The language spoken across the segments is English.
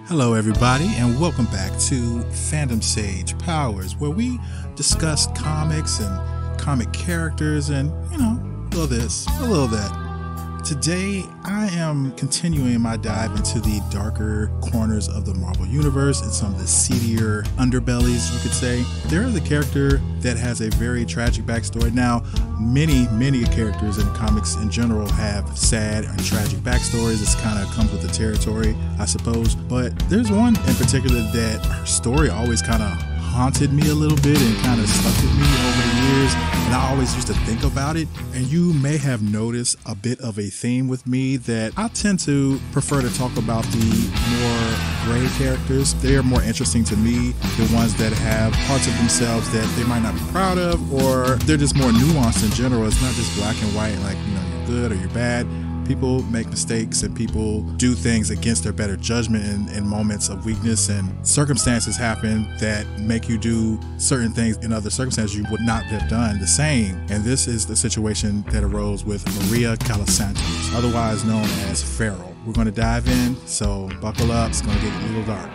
Hello everybody, and welcome back to Fandom Sage Powers, where we discuss comics and comic characters and, a little this, a little that. Today, I am continuing my dive into the darker corners of the Marvel Universe and some of the seedier underbellies, you could say. There is a character that has a very tragic backstory. Now, many characters in comics in general have sad and tragic backstories. This kind of comes with the territory, I suppose. But there's one in particular that her story always kind of haunted me a little bit and kind of stuck with me over the years, and I always used to think about it. And you may have noticed a bit of a theme with me that I tend to prefer to talk about the more gray characters. They are more interesting to me, the ones that have parts of themselves that they might not be proud of, or they're just more nuanced in general. It's not just black and white, like, you're good or you're bad. People make mistakes and people do things against their better judgment in moments of weakness, and circumstances happen that make you do certain things in other circumstances you would not have done the same. And this is the situation that arose with Lucia Callasantos, otherwise known as Feral. We're going to dive in, so buckle up, it's going to get a little dark.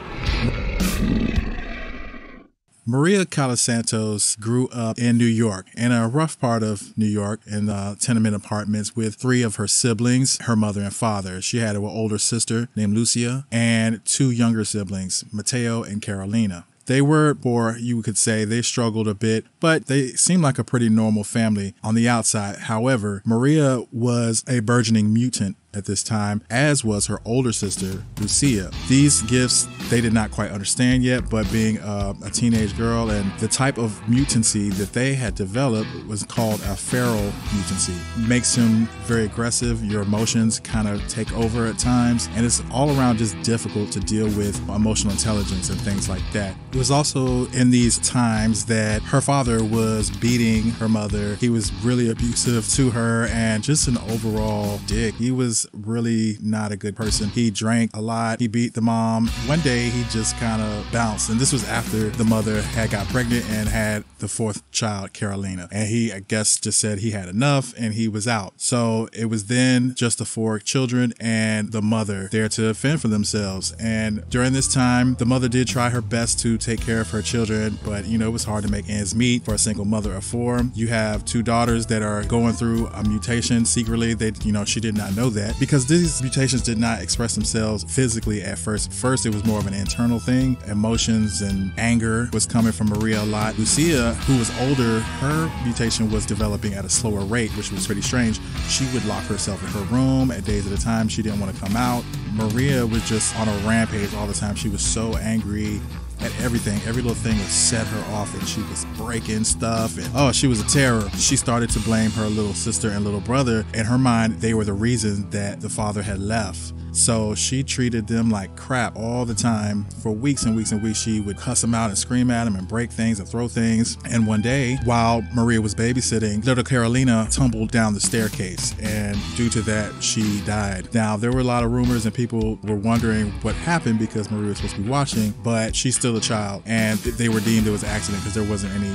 Lucia Callasantos grew up in New York, in a rough part of New York, in tenement apartments with three of her siblings, her mother and father. She had an older sister named Lucia and two younger siblings, Mateo and Carolina. They were poor, you could say. They struggled a bit, but they seemed like a pretty normal family on the outside. However, Maria was a burgeoning mutant at this time, as was her older sister, Lucia. These gifts they did not quite understand yet, but being a teenage girl and the type of mutancy that they had developed was called a feral mutancy. Makes him very aggressive. Your emotions kind of take over at times, and it's all around just difficult to deal with emotional intelligence and things like that. It was also in these times that her father was beating her mother. He was really abusive to her and just an overall dick. He was really not a good person. He drank a lot. He beat the mom. One day he just kind of bounced, and this was after the mother had got pregnant and had the fourth child, Carolina. And he, I guess, just said he had enough and he was out. So it was then just the four children and the mother there to fend for themselves. And during this time, the mother did try her best to take care of her children, but it was hard to make ends meet for a single mother of four. You have two daughters that are going through a mutation secretly. They, she did not know that, because these mutations did not express themselves physically at first. First, it was more of an internal thing. Emotions and anger was coming from Maria a lot. Lucia, who was older, her mutation was developing at a slower rate, which was pretty strange. She would lock herself in her room at days at a time. She didn't want to come out. Maria was just on a rampage all the time. She was so angry at everything. Every little thing would set her off, and she was breaking stuff, and she was a terror. She started to blame her little sister and little brother. In her mind, they were the reason that the father had left. So she treated them like crap all the time. For weeks and weeks and weeks, she would cuss them out and scream at them and break things and throw things. And one day, while Maria was babysitting, little Carolina tumbled down the staircase, and due to that, she died. Now, there were a lot of rumors and people were wondering what happened because Maria was supposed to be watching, but she's still a child, and they were deemed it was an accident because there wasn't any,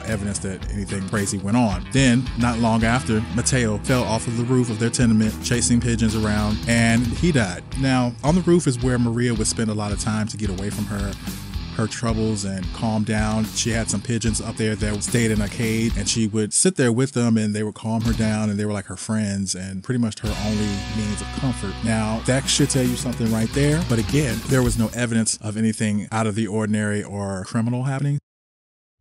evidence that anything crazy went on. Then, not long after, Mateo fell off of the roof of their tenement, chasing pigeons around, and he died. Now, on the roof is where Maria would spend a lot of time to get away from her troubles and calm down. She had some pigeons up there that stayed in a cage, and she would sit there with them, and they would calm her down, and they were like her friends and pretty much her only means of comfort. Now, that should tell you something right there, but again, there was no evidence of anything out of the ordinary or criminal happening.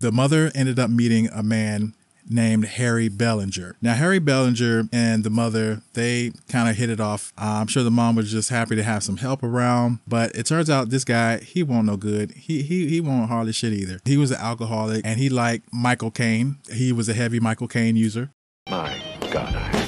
The mother ended up meeting a man named Harry Bellinger. Now, Harry Bellinger and the mother, they kind of hit it off. I'm sure the mom was just happy to have some help around, but it turns out this guy, he won't no good. He won't hardly shit either. He was an alcoholic, and he liked Michael Caine. He was a heavy Michael Caine user. My God, I'm good.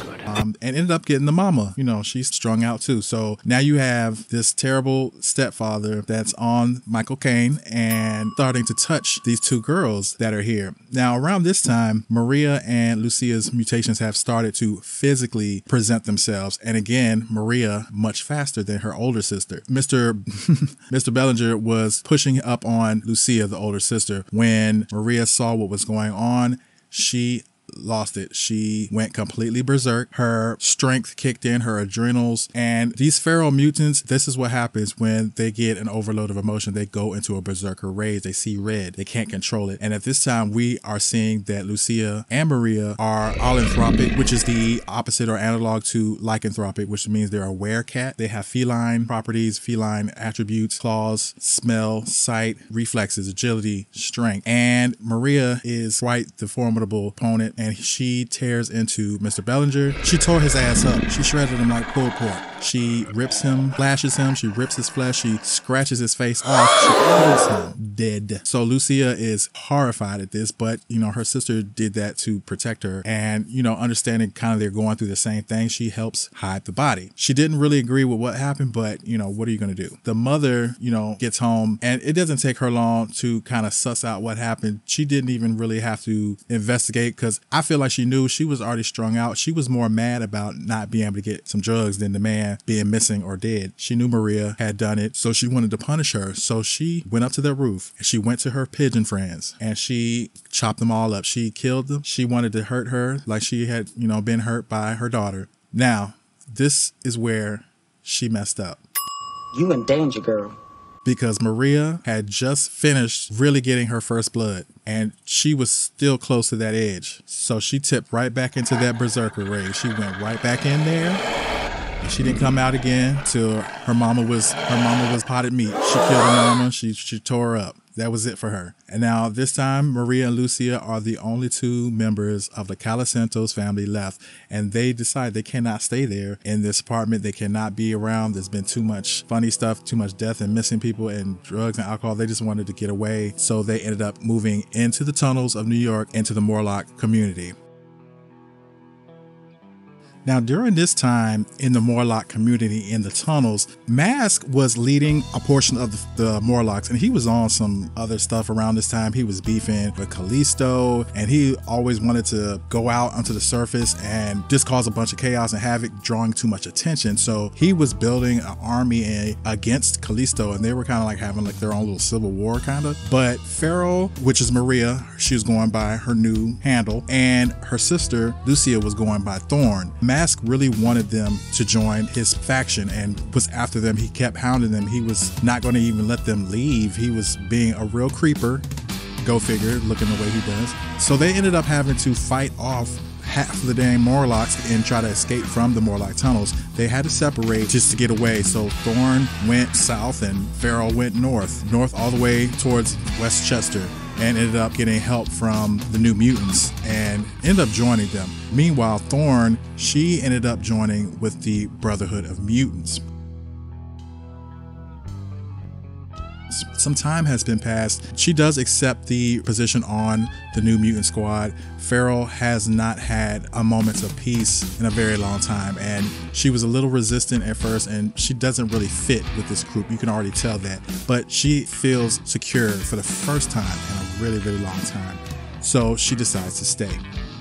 And ended up getting the mama. She's strung out too. So now you have this terrible stepfather that's on Michael Caine and starting to touch these two girls that are here. Now, around this time, Maria and Lucia's mutations have started to physically present themselves. And again, Maria much faster than her older sister. Mr. Bellinger was pushing up on Lucia, the older sister. When Maria saw what was going on, she lost it. She went completely berserk. Her strength kicked in, her adrenals. And these feral mutants, this is what happens when they get an overload of emotion. They go into a berserker rage. They see red. They can't control it. And at this time, we are seeing that Lucia and Maria are allanthropic, which is the opposite or analog to lycanthropic, which means they're a werecat. They have feline properties, feline attributes, claws, smell, sight, reflexes, agility, strength. And Maria is quite the formidable opponent, and she tears into Mr. Bellinger. She tore his ass up. She shredded him like pulled pork. She rips him, flashes him, she rips his flesh, she scratches his face off, she kills him dead. So Lucia is horrified at this, but you know, her sister did that to protect her, and you know, understanding kind of they're going through the same thing, she helps hide the body. She didn't really agree with what happened, but you know, what are you going to do? The mother, you know, gets home, and it doesn't take her long to kind of suss out what happened. She didn't even really have to investigate, because I feel like she knew. She was already strung out. She was more mad about not being able to get some drugs than the man being missing or dead. She knew Maria had done it, so she wanted to punish her. So she went up to their roof and she went to her pigeon friends and she chopped them all up. She killed them. She wanted to hurt her like she had, you know, been hurt by her daughter. Now, this is where she messed up. You in danger, girl. Because Maria had just finished really getting her first blood and she was still close to that edge. So she tipped right back into that berserker rage. She went right back in there and she didn't come out again till her mama was potted meat. She killed her mama, she tore her up. That was it for her. And now this time, Maria and Lucia are the only two members of the Callasantos family left. And they decide they cannot stay there in this apartment. They cannot be around. There's been too much funny stuff, too much death and missing people and drugs and alcohol. They just wanted to get away. So they ended up moving into the tunnels of New York, into the Morlock community. Now, during this time in the Morlock community in the tunnels, Mask was leading a portion of the Morlocks, and he was on some other stuff around this time. He was beefing with Callisto, and he always wanted to go out onto the surface and just cause a bunch of chaos and havoc, drawing too much attention. So he was building an army against Callisto, and they were kind of like having like their own little civil war kind of. But Feral, which is Maria, she was going by her new handle, and her sister Lucia was going by Thorn. Mask really wanted them to join his faction and was after them. He kept hounding them. He was not going to even let them leave. He was being a real creeper. Go figure, looking the way he does. So they ended up having to fight off half of the dang Morlocks and try to escape from the Morlock tunnels. They had to separate just to get away. So Thorn went south and Feral went north all the way towards Westchester, and ended up getting help from the New Mutants and ended up joining them. Meanwhile, Thorn, she ended up joining with the Brotherhood of Mutants. Some time has been passed. She does accept the position on the New Mutant Squad. Feral has not had a moment of peace in a very long time, and she was a little resistant at first, and she doesn't really fit with this group. You can already tell that, but she feels secure for the first time in a really, really long time. So she decides to stay.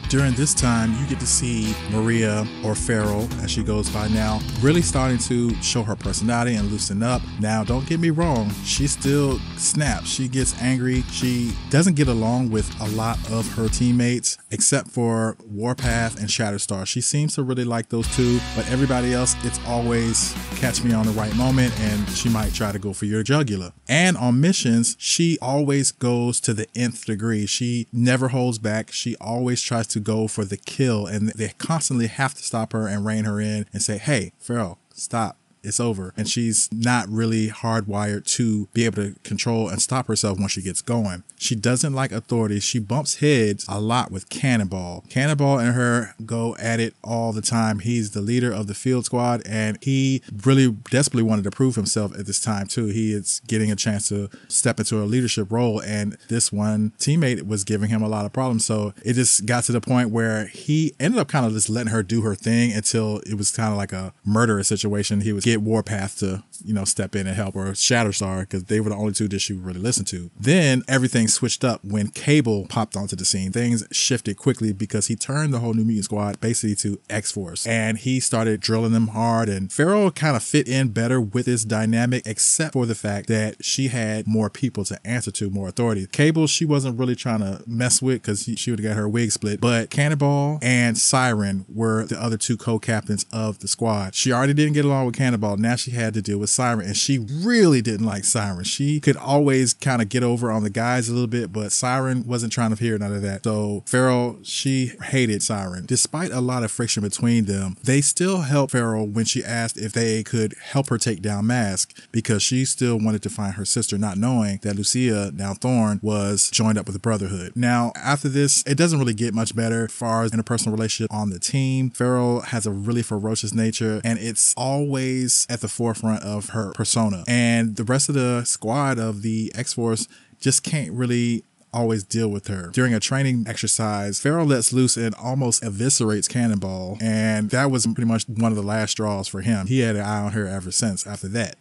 During this time, you get to see Maria, or Feral as she goes by now, really starting to show her personality and loosen up. Now, don't get me wrong, she still snaps. She gets angry. She doesn't get along with a lot of her teammates, except for Warpath and Shatterstar. She seems to really like those two, but everybody else, it's always catch me on the right moment, and she might try to go for your jugular. And on missions, she always goes to the nth degree. She never holds back. She always tries to go for the kill, and they constantly have to stop her and rein her in and say, hey, Feral, stop. It's over. And she's not really hardwired to be able to control and stop herself once she gets going. She doesn't like authority. She bumps heads a lot with Cannonball. Cannonball and her go at it all the time. He's the leader of the field squad, and he really desperately wanted to prove himself at this time too. He is getting a chance to step into a leadership role, and this one teammate was giving him a lot of problems. So it just got to the point where he ended up kind of just letting her do her thing until it was kind of like a murderous situation. He was get Warpath to step in and help, or Shatterstar, because they were the only two that she would really listen to. Then everything switched up when Cable popped onto the scene. Things shifted quickly because he turned the whole New Mutant Squad basically to X-Force, and he started drilling them hard, and Feral kind of fit in better with this dynamic, except for the fact that she had more people to answer to, more authority. Cable, she wasn't really trying to mess with because she would have got her wig split, but Cannonball and Siren were the other two co-captains of the squad. She already didn't get along with Cannonball. Now she had to deal with Siren, and she really didn't like Siren. She could always kind of get over on the guys a little bit, but Siren wasn't trying to hear none of that. So Feral, she hated Siren. Despite a lot of friction between them, they still helped Feral when she asked if they could help her take down Mask, because she still wanted to find her sister, not knowing that Lucia, now Thorn, was joined up with the Brotherhood. Now, after this, it doesn't really get much better as far as interpersonal relationship on the team. Feral has a really ferocious nature, and it's always at the forefront of her persona. And the rest of the squad of the X-Force just can't really always deal with her. During a training exercise, Feral lets loose and almost eviscerates Cannonball, and that was pretty much one of the last straws for him. He had an eye on her ever since after that.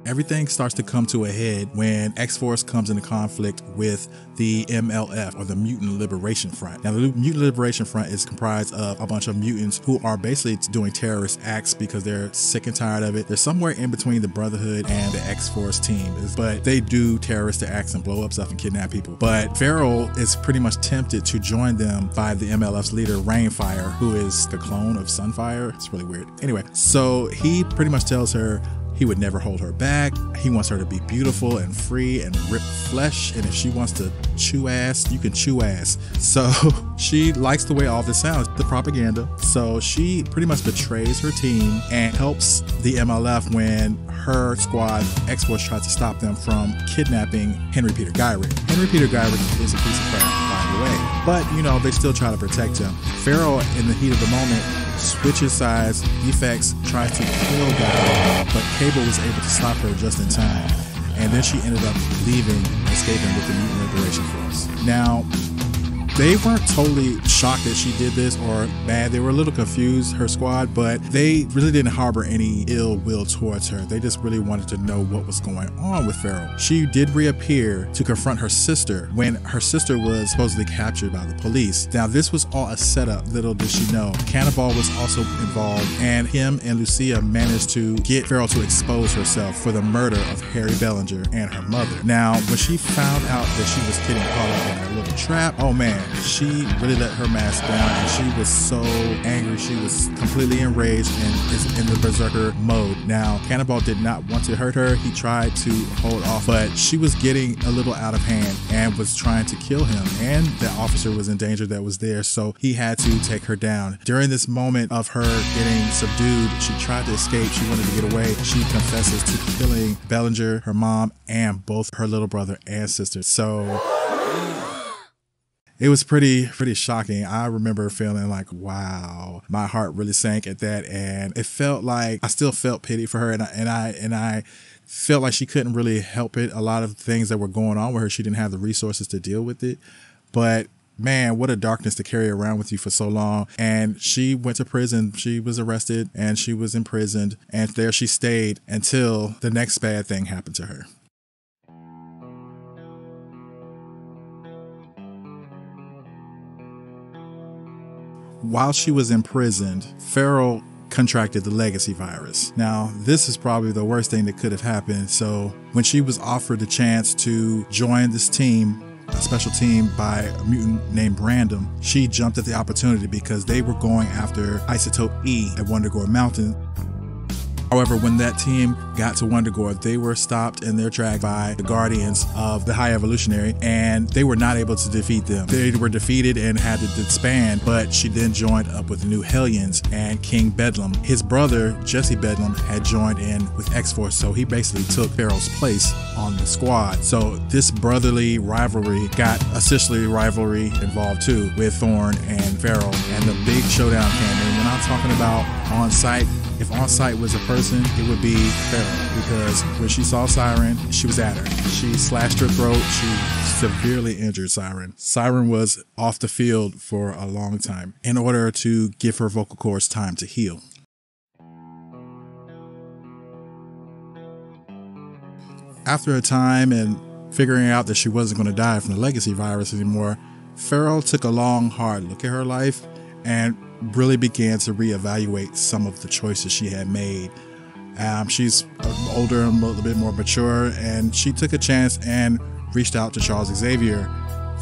Everything starts to come to a head when X-Force comes into conflict with the MLF, or the Mutant Liberation Front. Now, the Mutant Liberation Front is comprised of a bunch of mutants who are basically doing terrorist acts because they're sick and tired of it. They're somewhere in between the Brotherhood and the X-Force team, but they do terrorist acts and blow up stuff and kidnap people. But Feral is pretty much tempted to join them by the MLF's leader, Rainfire, who is the clone of Sunfire. It's really weird. Anyway, so he pretty much tells her he would never hold her back. He wants her to be beautiful and free and rip flesh. And if she wants to chew ass, you can chew ass. So she likes the way all this sounds, the propaganda. So she pretty much betrays her team and helps the MLF when her squad, X-Force, tries to stop them from kidnapping Henry Peter Gyrick. Henry Peter Gyrick is a piece of crap, by the way. But, they still try to protect him. Feral, in the heat of the moment, switches sides, defects, tries to kill Guy, but Cable was able to stop her just in time. And then she ended up leaving, escaping with the Mutant Liberation Force. Now, they weren't totally shocked that she did this or mad. They were a little confused, her squad, but they really didn't harbor any ill will towards her. They just really wanted to know what was going on with Feral. She did reappear to confront her sister when her sister was supposedly captured by the police. Now, this was all a setup, little did she know. Cannonball was also involved, and him and Lucia managed to get Feral to expose herself for the murder of Harry Bellinger and her mother. Now, when she found out that she was getting caught up in a little trap, oh man, she really let her mask down, and she was so angry. She was completely enraged and is in the berserker mode. Now, Cannonball did not want to hurt her. He tried to hold off, but she was getting a little out of hand and was trying to kill him, and the officer was in danger that was there, so he had to take her down. During this moment of her getting subdued, she tried to escape. She wanted to get away. She confesses to killing Bellinger, her mom, and both her little brother and sister. So it was pretty shocking. I remember feeling like, wow, my heart really sank at that, and it felt like I still felt pity for her, and I felt like she couldn't really help it. A lot of things that were going on with her, she didn't have the resources to deal with it. But man, what a darkness to carry around with you for so long. And she went to prison. She was arrested and she was imprisoned, and there she stayed until the next bad thing happened to her. While she was imprisoned, Feral contracted the legacy virus. Now, this is probably the worst thing that could have happened. So when she was offered the chance to join this team, a special team by a mutant named Random, she jumped at the opportunity because they were going after Isotope E at Wundagore Mountain. However, when that team got to Wundagore, they were stopped in their track by the Guardians of the High Evolutionary, and they were not able to defeat them. They were defeated and had to disband, but she then joined up with the New Hellions and King Bedlam. His brother, Jesse Bedlam, had joined in with X-Force, so he basically took Feral's place on the squad. So this brotherly rivalry got a sisterly rivalry involved too, with Thorn and Feral, and the big showdown came in. When I'm talking about on site, if on sight was a person, it would be Feral, because when she saw Siren, she was at her. She slashed her throat. She severely injured Siren. Siren was off the field for a long time in order to give her vocal cords time to heal. After a time and figuring out that she wasn't going to die from the legacy virus anymore, Feral took a long, hard look at her life and really began to reevaluate some of the choices she had made. She's older and a little bit more mature, and she took a chance and reached out to Charles Xavier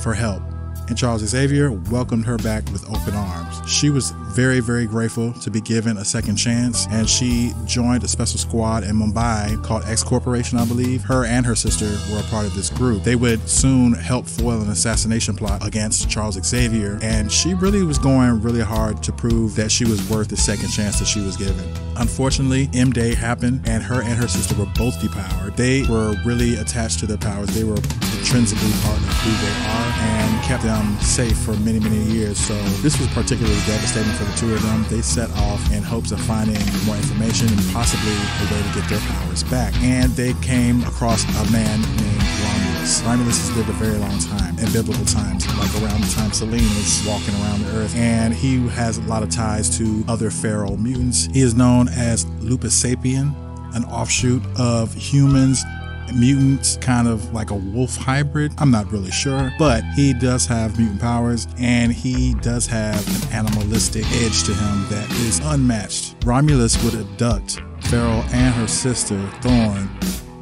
for help. And Charles Xavier welcomed her back with open arms. She was very, very grateful to be given a second chance, and she joined a special squad in Mumbai called X Corporation, I believe. Her and her sister were a part of this group. They would soon help foil an assassination plot against Charles Xavier, and she really was going really hard to prove that she was worth the second chance that she was given. Unfortunately, M-Day happened, and her sister were both depowered. They were really attached to their powers. They were intrinsically part of who they are and kept them safe for many, many years. So this was particularly devastating for the two of them. They set off in hopes of finding more information and possibly a way to get their powers back. And they came across a man named Romulus. Romulus has lived a very long time in biblical times, like around the time Selene was walking around the earth. And he has a lot of ties to other feral mutants. He is known as Lupus Sapien, an offshoot of humans, mutants, kind of like a wolf hybrid. I'm not really sure, but he does have mutant powers, and he does have an animalistic edge to him that is unmatched. Romulus would abduct Feral and her sister Thorn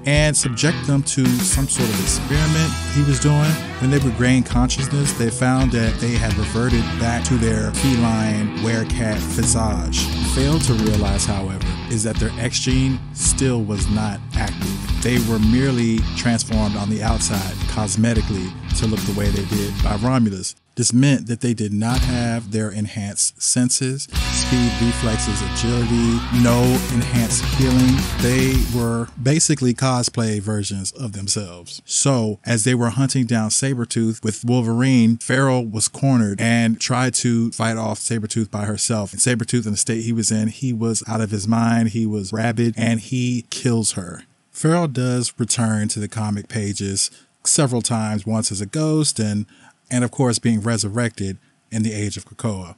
and subject them to some sort of experiment he was doing. When they regained consciousness, they found that they had reverted back to their feline werecat visage. Failed to realize, however, is that their X gene still was not active. They were merely transformed on the outside, cosmetically, to look the way they did by Romulus. This meant that they did not have their enhanced senses, speed, reflexes, agility, no enhanced healing. They were basically cosplay versions of themselves. So, as they were hunting down Sabretooth with Wolverine, Feral was cornered and tried to fight off Sabretooth by herself. And Sabretooth, in the state he was in, he was out of his mind, he was rabid, and he kills her. Feral does return to the comic pages several times, once as a ghost and of course being resurrected in the Age of Krakoa.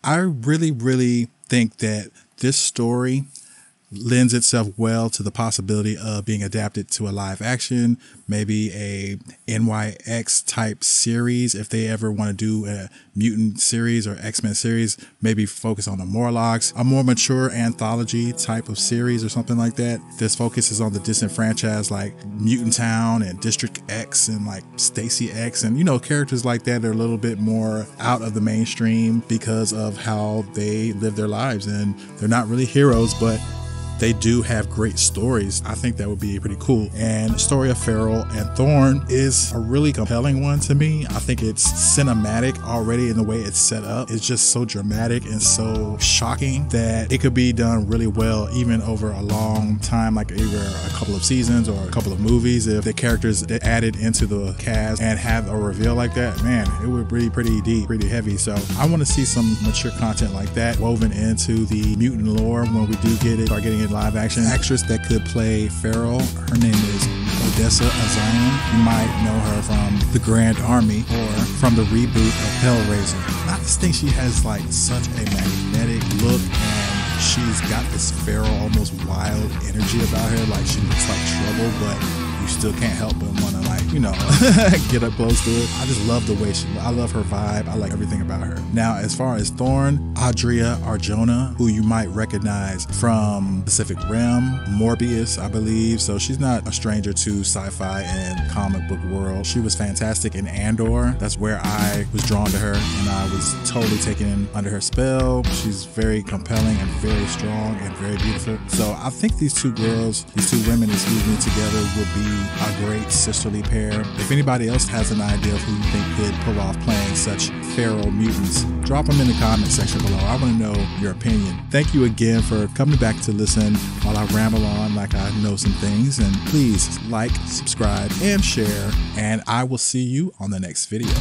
I really think that this story lends itself well to the possibility of being adapted to a live action, maybe a NYX type series. If they ever want to do a mutant series or X-Men series, maybe focus on the Morlocks, a more mature anthology type of series or something like that. This focuses on the disenfranchised, like Mutant Town and District X and like Stacy X, and characters like that are a little bit more out of the mainstream because of how they live their lives, and they're not really heroes, but they do have great stories. I think that would be pretty cool. And the story of Feral and Thorn is a really compelling one to me. I think it's cinematic already in the way it's set up. It's just so dramatic and so shocking that it could be done really well, even over a long time, like either a couple of seasons or a couple of movies. If the characters added into the cast and have a reveal like that, man, it would be pretty deep, pretty heavy. So I want to see some mature content like that woven into the mutant lore when we do get it, start getting live action. Actress that could play Feral, her name is Odessa Azion. You might know her from The Grand Army or from the reboot of Hellraiser. I just think she has like such a magnetic look, and she's got this feral, almost wild energy about her. Like she looks like trouble, but you still can't help but want to get up close to it. I just love the way I love her vibe. I like everything about her. Now, as far as Thorn, Adria Arjona, who you might recognize from Pacific Rim, Morbius, I believe. So she's not a stranger to sci-fi and comic book world. She was fantastic in Andor. That's where I was drawn to her, and I was totally taken under her spell. She's very compelling and very strong and very beautiful. So I think these two girls, these two women, excuse me, together would be a great sisterly pair. If anybody else has an idea of who you think could pull off playing such feral mutants, drop them in the comment section below. I want to know your opinion. Thank you again for coming back to listen while I ramble on like I know some things. And please like, subscribe, and share. And I will see you on the next video.